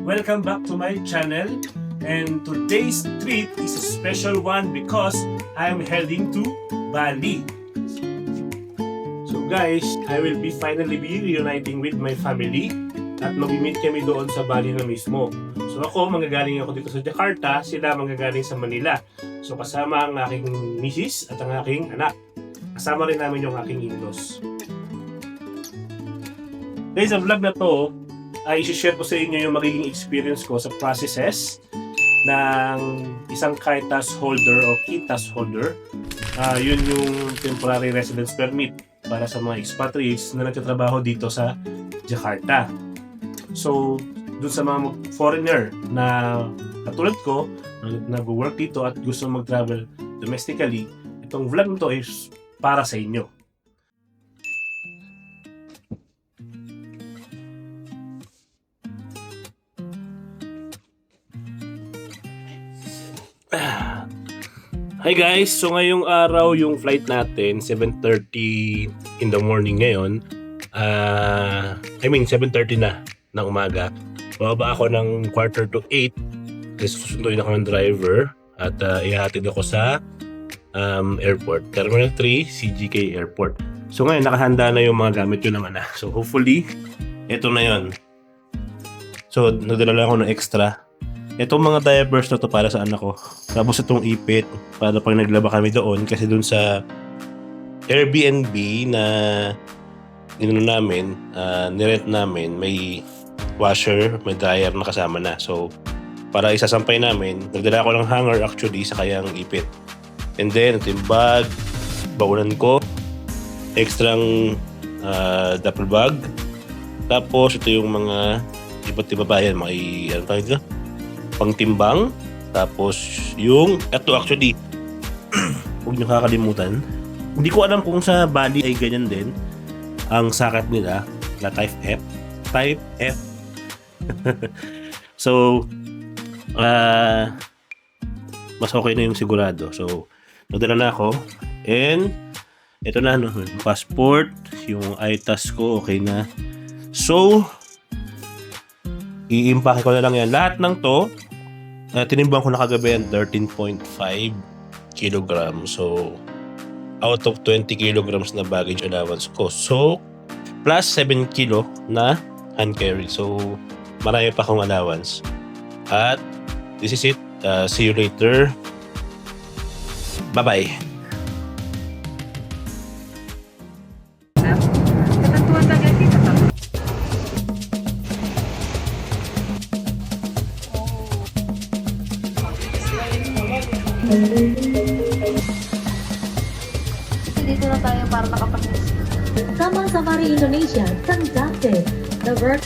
Welcome back to my channel, and today's treat is a special one because I'm heading to Bali. So guys, I will be finally reuniting with my family at mag-meet kami doon sa Bali na mismo. So ako, manggagaling ako dito sa Jakarta, sila manggagaling sa Manila. So kasama ang aking misis at ang aking anak. Kasama rin namin yung aking in-laws. Guys, ang vlog na to ay isi-share ko sa inyo yung magiging experience ko sa processes ng isang KITAS holder o KITAS holder. Yun yung temporary residence permit para sa mga expatriates na nagtatrabaho dito sa Jakarta. So, dun sa mga foreigner na katulad ko, na nag-work dito at gusto mag-travel domestically, itong vlog nito is para sa inyo. Hi guys! So ngayong araw yung flight natin, 7:30 in the morning ngayon. 7:30 na ng umaga. Bababa ako ng 7:45 kasi susunduin ako ng driver at ihatid ako sa airport. Terminal 3, CGK Airport. So ngayon nakahanda na yung mga gamit yun naman na. So hopefully, ito na yun. So nagdala lang ako ng extra. Itong mga diapers na to para sa anak ko. Tapos itong ipit para pag naglaba kami doon kasi doon sa Airbnb na nirent namin, may washer, may dryer na kasama na. So para isasampay namin, nagdala ako ng hanger actually sa kayang ipit. And then ito yung bag, baunan ko, extrang duffel bag. Tapos ito yung mga iba't iba pa yan, ano tawag dito? Pangtimbang. Tapos yung ito actually huwag nyo kakalimutan, hindi ko alam kung sa Bali ay ganyan din ang sakat nila na type F. So mas okay na yung sigurado. So nagdala na ako and ito na passport, yung ITAS ko okay na. So i-impake ko na lang yan. Lahat ng to tinimbang ko na kagabi yan 13.5 kilograms. So out of 20 kilograms na baggage allowance ko. So plus 7 kilo na hand carry. So marami pa akong allowance. At this is it. See you later. Bye-bye. Dito na tayo para nakapag-miss. Sabang Safari Indonesia conducted the work.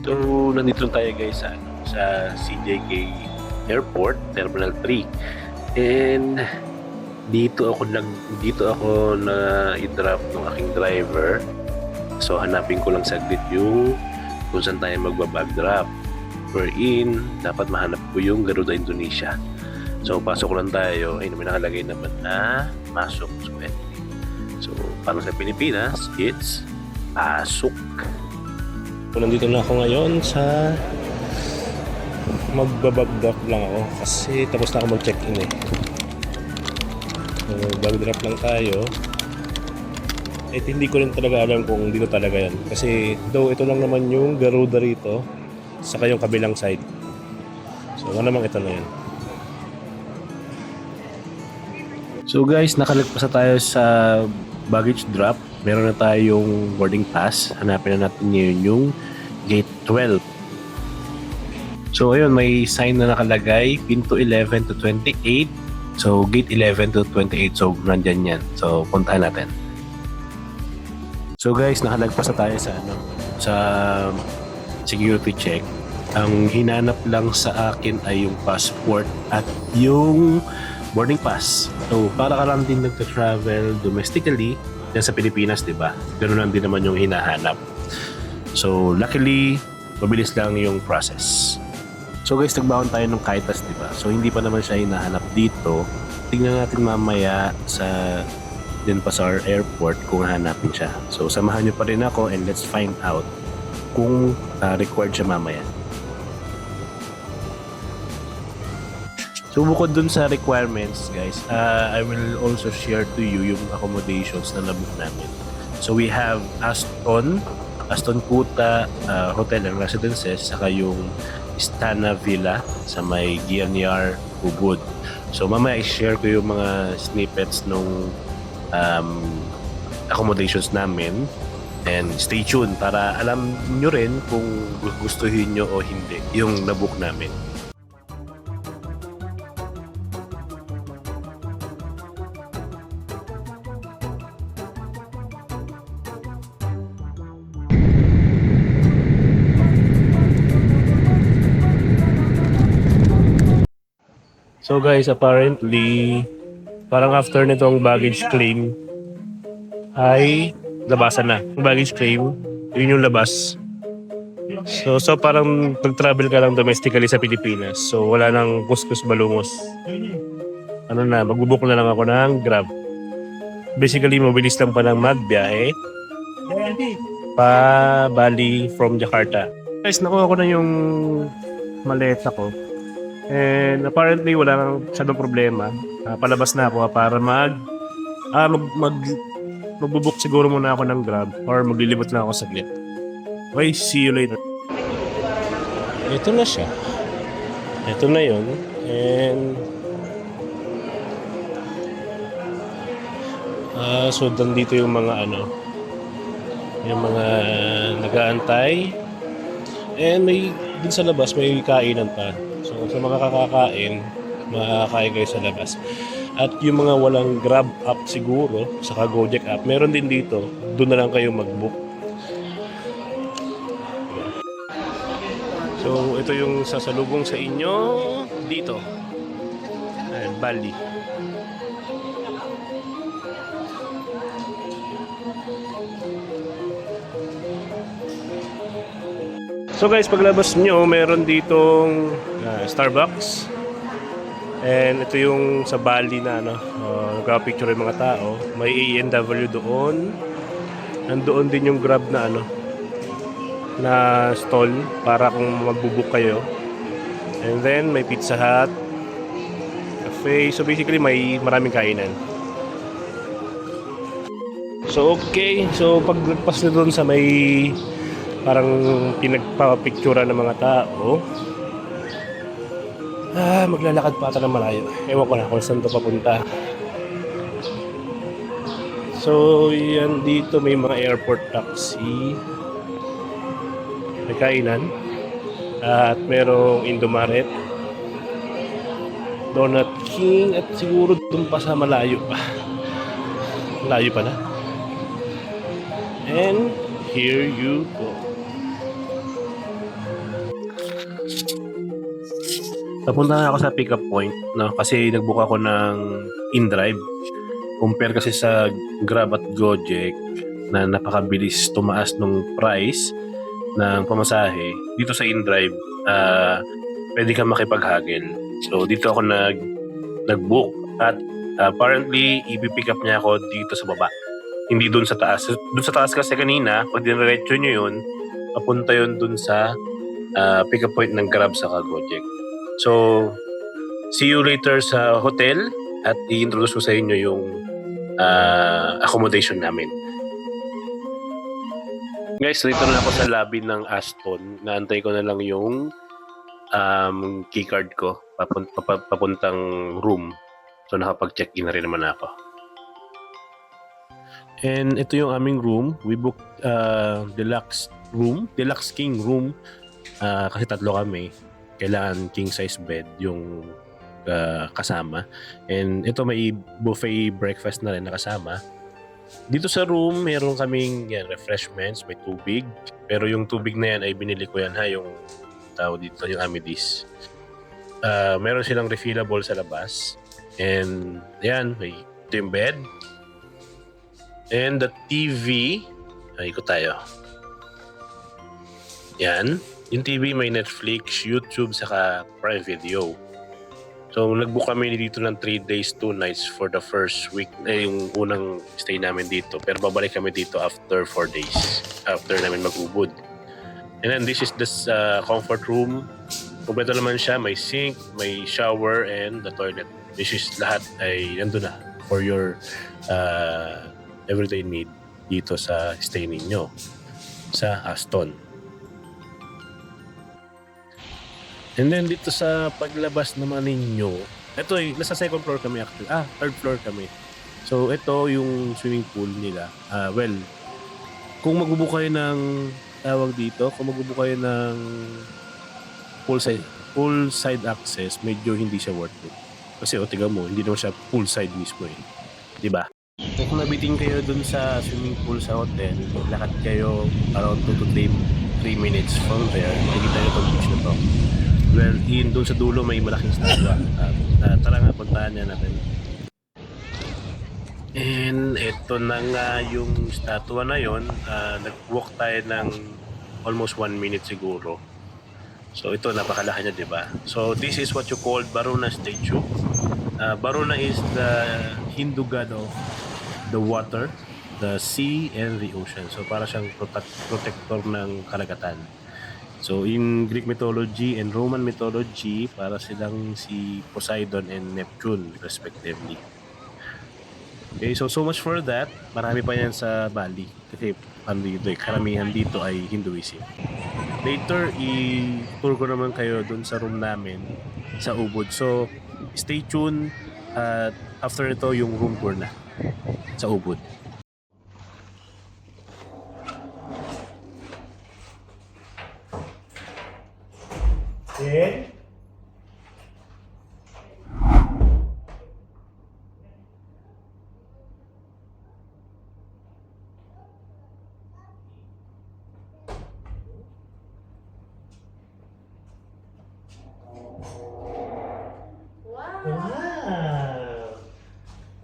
So, nandito tayo guys sa CJK Airport, Terminal 3. And dito ako na i-drop ng aking driver. So hanapin ko lang saglit yung kung saan tayo magbabag drop. Wherein dapat mahanap ko yung Garuda Indonesia. So pasok lang tayo. Ay, may nakalagay naman na masok. So parang sa Pilipinas, it's pasok. So nandito na ako ngayon sa magbabag drop lang ako kasi tapos na ako mag-check-in eh. So, bag drop lang tayo. Hindi ko rin talaga alam kung dito talaga yan. Kasi though ito lang naman yung Garuda rito saka yung kabilang side. So namang ito na yan. So guys, nakalagpas na tayo sa baggage drop. Meron na tayong boarding pass. Hanapin na natin ngayon yung gate 12. So ayun, may sign na nakalagay pinto 11 to 28. So gate 11 to 28. So nandyan yan. So puntahan natin. So guys, nakalagpas na tayo sa security check. Ang hinanap lang sa akin ay yung passport at yung boarding pass. So para ka lang din nagta-travel domestically yan sa Pilipinas, di ba? Ganoon lang din naman yung hinahanap. So luckily mabilis lang yung process. So guys, nagbaon tayo ng Kaitas, di ba? So hindi pa naman siya hinahanap dito. Tingnan natin mamaya sa Denpasar Airport kung hanapin siya. So samahan niyo pa rin ako and let's find out kung required siya mamaya. So bukod dun sa requirements, guys, I will also share to you yung accommodations na nabook namin. So we have Aston Kuta Hotel and Residences, saka yung Istana Villa sa may Gianyar, Ubud. So mamaya i-share ko yung mga snippets nung accommodations namin, and stay tuned para alam nyo rin kung gustuhin nyo o hindi yung nabook namin. So guys, apparently, parang after nitong baggage claim, ay labasan na. Yung baggage claim, yun yung labas. So parang pag-travel ka lang domestically sa Pilipinas. So wala nang kuskus balungos. Ano na, magbubuk na lang ako ng Grab. Basically, mabilis lang pa lang magbiyahe pa Bali from Jakarta. Guys, nakuha ko na yung maleta ko. And apparently wala nang masyadong problema. Palabas na ako para magbubuk siguro muna ako ng Grab or maglilibot na ako saglit. Okay, see you later. Ito na siya. Ito na yun. And so dito yung mga yung mga nag-aantay. And may din sa labas may kainan pa. So sa mga kakakain, makakain kayo sa labas. At yung mga walang Grab app siguro, saka Gojek app, meron din dito. Doon na lang kayo mag-book. So ito yung sasalubong sa inyo dito. Ayan, Bali. So guys, paglabas nyo, meron ditong Starbucks. And ito yung sa Bali na nagka-picture yung mga tao. May A&W doon. Nandoon din yung Grab na na stall para kung magbubuk kayo. And then may Pizza Hut, cafe. So basically may maraming kainan. So okay, so paglagpas na doon sa may parang pinagpapictura ng mga tao, maglalakad pa ata ng malayo. Ewan ko na kung saan ito papunta. So yan, dito may mga airport taxi, may kainan, at merong Indomaret, Donut King, at siguro doon pa sa malayo pa. Malayo pa na. And here you go. Napunta na ako sa pick-up point, no? Kasi nag-book ako ng InDrive. Compare kasi sa Grab at Gojek na napakabilis tumaas ng price ng pamasahe. Dito sa InDrive, pwede kang makipaghagil. So dito ako nag-book at apparently i-pick up niya ako dito sa baba. Hindi doon sa taas. Doon sa taas kasi kanina, pag diniretso nyo yun, papunta yun doon sa pick-up point ng Grab sa Gojek. So, see you later sa hotel at i-introduce ko sa inyo yung accommodation namin. Guys, dito na ako sa lobby ng Aston. Naantay ko na lang yung keycard ko papuntang room. So, nakapag-check-in na rin naman ako. And ito yung aming room. We booked deluxe king room. Kasi tatlo kami. Kailangan king size bed yung kasama. And ito may buffet breakfast na rin nakasama. Dito sa room, meron kaming refreshments, may tubig. Pero yung tubig na yan ay binili ko yan yung tao dito, yung Amidis. Meron silang refillable sa labas. And yan, may ito yung bed. And the TV, ikot tayo. Yan. Yung TV may Netflix, YouTube, saka Prime Video. So nag-book kami dito ng 3 days, 2 nights for the first week, yung unang stay namin dito. Pero babalik kami dito after 4 days, after namin mag-ubod. And then this is the comfort room. Kompleto naman siya, may sink, may shower, and the toilet. This is lahat ay nandun na for your everyday need dito sa stay ninyo sa Aston. And then dito sa paglabas naman ninyo, ito ay nasa second floor kami actually. Third floor kami. So ito yung swimming pool nila. Well, kung magbubuo kayo ng tawag dito, kung magbubuo kayo ng poolside access, medyo hindi siya worth it. Kasi tingnan mo, hindi naman siya poolside mismo eh. 'Di ba? Kung nabitin kayo dun sa swimming pool sa hotel, lakad kayo around 2 to 3 minutes from there, makikita nyo itong beach na to. Well, yun doon sa dulo may malaking statua. Tara nga, puntahan niya natin. And ito na nga yung statua na yon. Nag-walk tayo ng almost 1 minute siguro. So ito, napakalaki niya, di ba? So this is what you call Varuna statue. Varuna is the Hindu god of the water, the sea, and the ocean. So para siyang protector ng karagatan. So in Greek mythology and Roman mythology, para silang si Poseidon and Neptune respectively. Okay, so much for that. Marami pa yan sa Bali. Kasi karamihan dito ay Hinduism. Later, i-tour ko naman kayo dun sa room namin sa Ubud. So stay tuned at after ito yung room tour na sa Ubud. Then,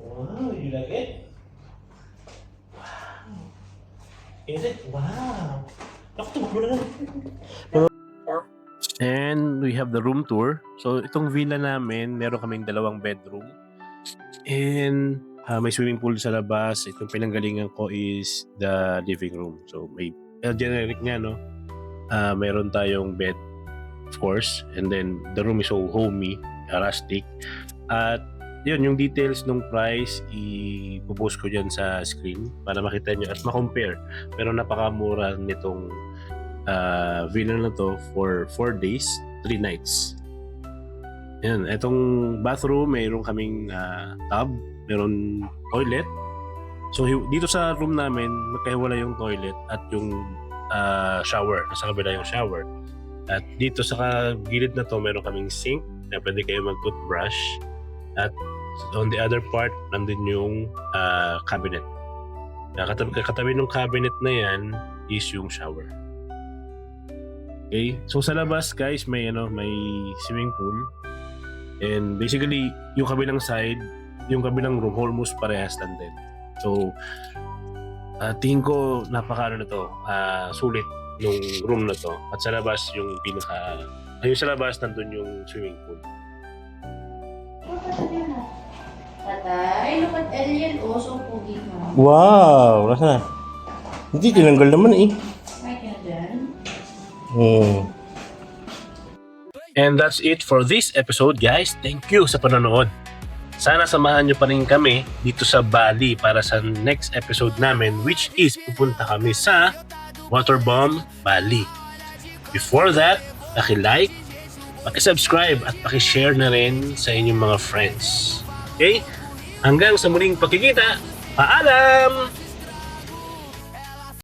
wow, you like it? Wow. Is it? Wow. And we have the room tour. So itong villa namin, meron kaming 2 bedroom. And may swimming pool sa labas. Itong pinanggalingan ko is the living room. So may generic nga, no? Meron tayong bed, of course. And then the room is so homey, rustic. At yun, yung details ng price, i-post ko dyan sa screen para makita nyo at ma-compare. Pero napakamura nitong villa na to for 4 days, 3 nights. Yan, itong bathroom, mayroon kaming tub, mayroon toilet. So dito sa room namin, magkahiwala yung toilet at yung shower. Nasa kabila yung shower. At dito sa gilid na to, mayroon kaming sink na pwede kayo mag-toothbrush. At on the other part, nandun yung cabinet. Katabi ng cabinet na yan is yung shower. Okay? So sa labas, guys, may swimming pool. And basically, yung kabilang side, yung kabilang room, almost parehas lang din. So, tingin ko napakaano na to, sulit yung room na to. At sa labas, yung sa labas, nandun yung swimming pool. Tatay, look at alien. So pogi mo. Wow! Nasa na? Hindi, tinanggal naman eh. Ay, ka dyan. And that's it for this episode, guys. Thank you sa panonood. Sana samahan nyo pa rin kami dito sa Bali para sa next episode namin, which is pupunta kami sa Waterbomb, Bali. Before that, paki-like, paki-subscribe at paki-share na rin sa inyong mga friends. Okay? Hanggang sa muling pagkikita, paalam!